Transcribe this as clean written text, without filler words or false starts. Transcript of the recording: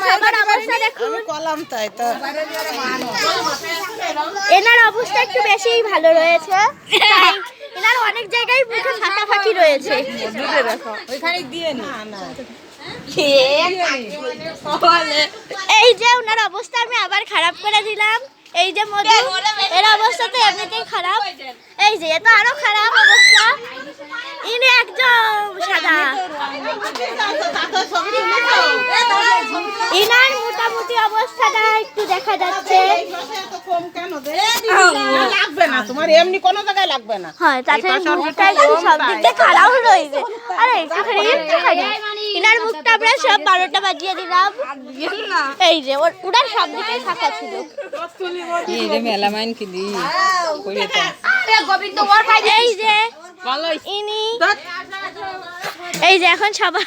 সবার অবস্থা দেখুন। এনার অবস্থা একটু বেশিই ভালো রয়েছে, এনার অনেক জায়গায় মুখে ফাঁকাফাঁকি রয়েছে। এই যে ওনার অবস্থা আমি আবার খারাপ করে দিলাম। এই যে মধু, এর অবস্থা তো এমনিতেই খারাপ, এই যে তো আরো খারাপ অবস্থা। ইনি একদম সাদা, ইনার মোটামুটি অবস্থাটা একটু দেখা যাচ্ছে। হ্যাঁ, তাছাড়া মুখটা একটু সব দিক থেকে খারাপ রয়েছে। আরে ইনার মুখটা আমরা সব 12টা বাজিয়ে দিলাম। এই যে ওনার সব দিকে ফাঁকা ছিল। এই যে ইনি, এই যে এখন সবার